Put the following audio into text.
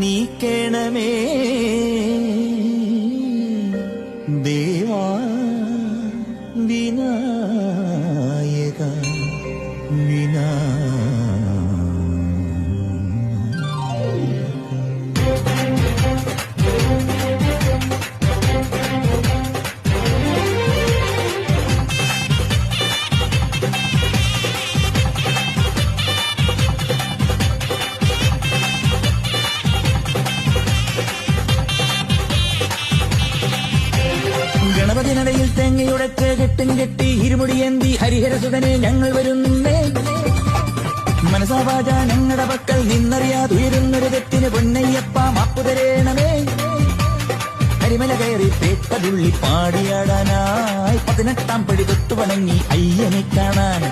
നീക്കണമേ ദേവാ വിനായക ഗണപതിനടയിൽ തേങ്ങയുടച്ച് കെട്ടും കെട്ടി ഇരുമുടിയേന്തി ഹരിഹരസുതനെ ഞങ്ങൾ വരുന്നേ. മനസാവാച ഞങ്ങളുടെ പക്കൽ നിന്നറിയാതുയരുന്നൊരു തെറ്റിന് പൊന്നയ്യപ്പ മാപ്പു തരേണമേ. കരിമല കയറി പേട്ടതുള്ളി പാടിയാടാനായി 18 പടി തൊട്ടു വണങ്ങി അയ്യനെ കാണാൻ.